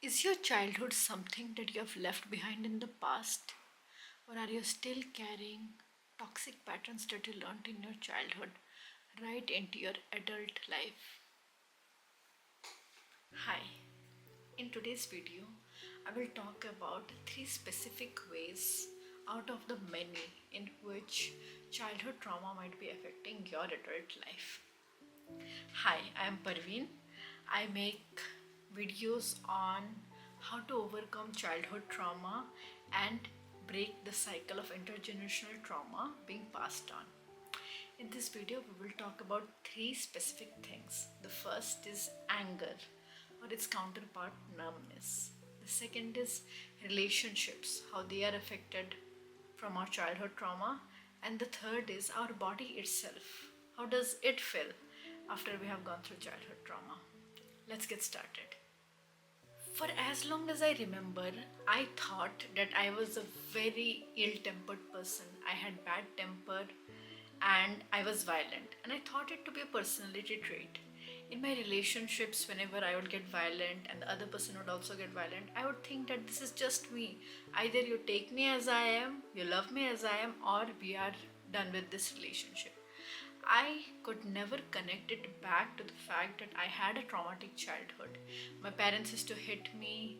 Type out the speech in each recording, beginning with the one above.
Is your childhood something that you have left behind in the past? Or are you still carrying toxic patterns that you learned in your childhood right into your adult life? Hi, in today's video, I will talk about three specific ways out of the many in which childhood trauma might be affecting your adult life. Hi, I am Parveen. I make videos on how to overcome childhood trauma and break the cycle of intergenerational trauma being passed on. In this video, we will talk about three specific things. The first is anger, or its counterpart, numbness. The second is relationships, how they are affected from our childhood trauma. And the third is our body itself. How does it feel after we have gone through childhood trauma? Let's get started. For as long as I remember, I thought that I was a very ill tempered person. I had bad temper and I was violent, and I thought it to be a personality trait. In my relationships, whenever I would get violent and the other person would also get violent, I would think that this is just me. Either you take me as I am, you love me as I am, or we are done with this relationship. I could never connect it back to the fact that I had a traumatic childhood. My parents used to hit me.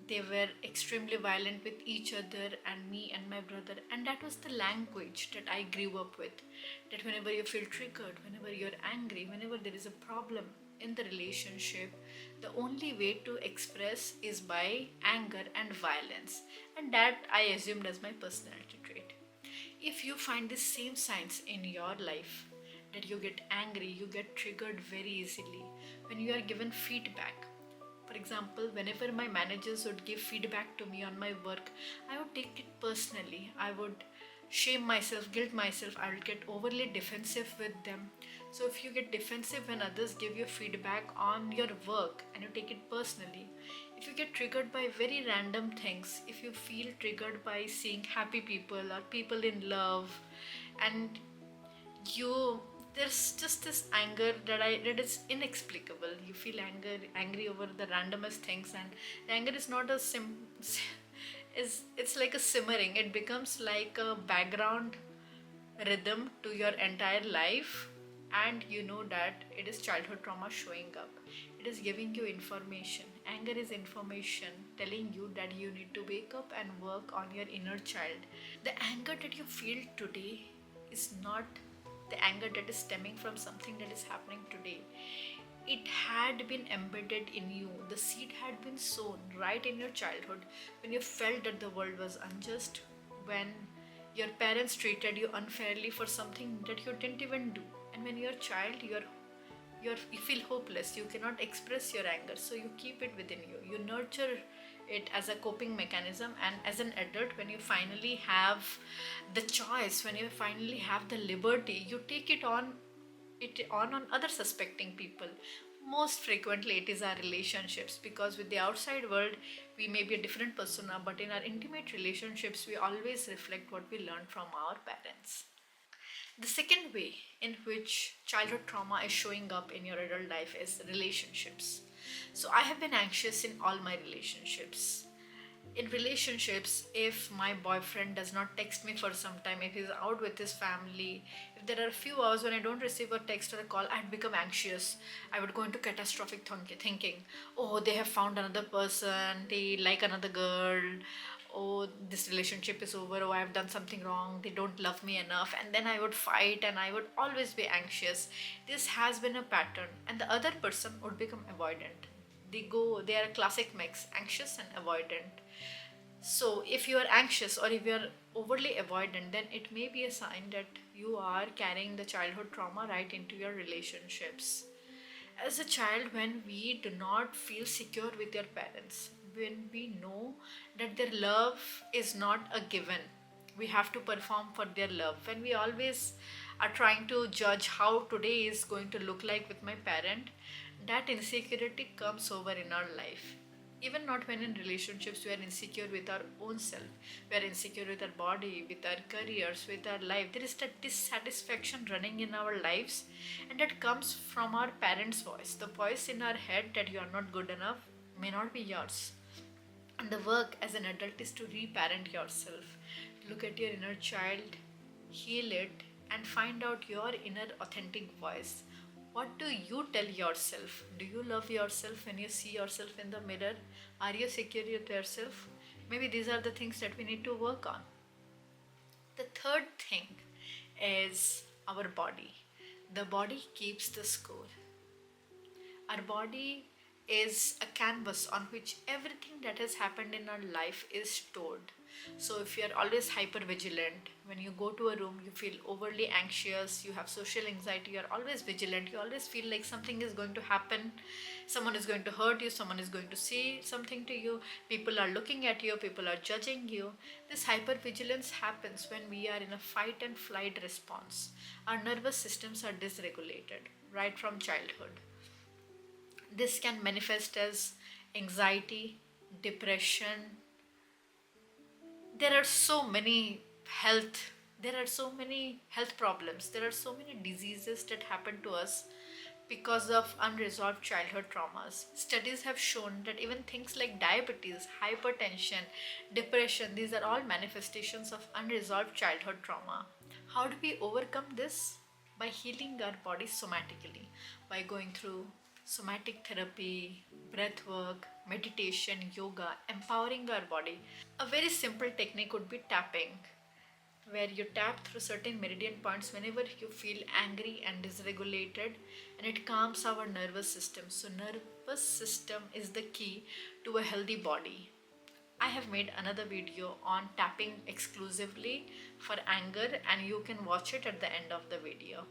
They were extremely violent with each other and me and my brother, and that was the language that I grew up with. That whenever you feel triggered, whenever you're angry, whenever there is a problem in the relationship, the only way to express is by anger and violence, and that I assumed as my personality trait. If you find the same signs in your life, that you get angry, you get triggered very easily when you are given feedback. For example, whenever my managers would give feedback to me on my work, I would take it personally. I would shame myself, guilt myself. I would get overly defensive with them. So if you get defensive when others give you feedback on your work and you take it personally, if you get triggered by very random things, if you feel triggered by seeing happy people or people in love, and you there's just this anger that is inexplicable. You feel angry over the randomest things, and the anger is not a is it's like a simmering. It becomes like a background rhythm to your entire life, and you know that it is childhood trauma showing up. It is giving you information. Anger is information telling you that you need to wake up and work on your inner child. The anger that you feel today is not the anger that is stemming from something that is happening today. It had been embedded in you. The seed had been sown right in your childhood when you felt that the world was unjust, when your parents treated you unfairly for something that you didn't even do. And when you're a child, you feel hopeless. You cannot express your anger, so you keep it within you. You nurture it as a coping mechanism, and as an adult, when you finally have the choice, when you finally have the liberty, you take it on other suspecting people. Most frequently it is our relationships, because with the outside world we may be a different persona, but in our intimate relationships we always reflect what we learned from our parents. The second way in which childhood trauma is showing up in your adult life is relationships. So, I have been anxious in all my relationships. In relationships, if my boyfriend does not text me for some time, if he's out with his family, if there are a few hours when I don't receive a text or a call, I'd become anxious. I would go into catastrophic thinking, oh, they have found another person, they like another girl, oh, this relationship is over, oh, I've done something wrong, they don't love me enough. And then I would fight and I would always be anxious. This has been a pattern, and the other person would become avoidant. They are a classic mix, anxious and avoidant. So if you are anxious or if you are overly avoidant, then it may be a sign that you are carrying the childhood trauma right into your relationships. As a child, when we do not feel secure with your parents, when we know that their love is not a given, we have to perform for their love, when we always are trying to judge how today is going to look like with my parent, that insecurity comes over in our life. Even not when in relationships, we are insecure with our own self, we are insecure with our body, with our careers, with our life. There is that dissatisfaction running in our lives, and that comes from our parents' voice, the voice in our head that you are not good enough, may not be yours. And the work as an adult is to reparent yourself. Look at your inner child, heal it, and find out your inner authentic voice. What do you tell yourself? Do you love yourself when you see yourself in the mirror? Are you secure with yourself? Maybe these are the things that we need to work on. The third thing is our body. The body keeps the score. Our body is a canvas on which everything that has happened in our life is stored. So if you're always hyper vigilant, when you go to a room, you feel overly anxious, you have social anxiety, you're always vigilant, you always feel like something is going to happen, someone is going to hurt you, someone is going to say something to you, people are looking at you, people are judging you. This hyper vigilance happens when we are in a fight and flight response. Our nervous systems are dysregulated right from childhood. This can manifest as anxiety, depression. There are so many health there are so many health problems. There are so many diseases that happen to us because of unresolved childhood traumas. Studies have shown that even things like diabetes, hypertension, depression, these are all manifestations of unresolved childhood trauma. How do we overcome this? By healing our body somatically, by going through somatic therapy, breath work, meditation, yoga, empowering our body. A very simple technique would be tapping, where you tap through certain meridian points whenever you feel angry and dysregulated, and it calms our nervous system. So nervous system is the key to a healthy body. I have made another video on tapping exclusively for anger, and you can watch it at the end of the video.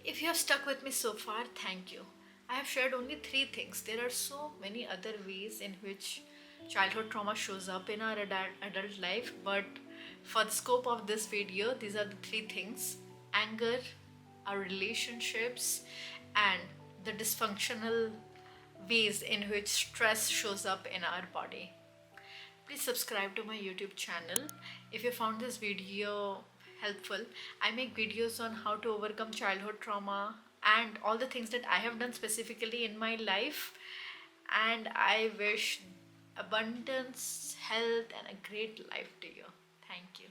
If you have stuck with me so far, thank you. I have shared only 3 things. There are so many other ways in which childhood trauma shows up in our adult life, but for the scope of this video, these are the 3 things: anger, our relationships, and the dysfunctional ways in which stress shows up in our body. Please subscribe to my YouTube channel. If you found this video helpful, I make videos on how to overcome childhood trauma and all the things that I have done specifically in my life. And I wish abundance, health, and a great life to you. Thank you.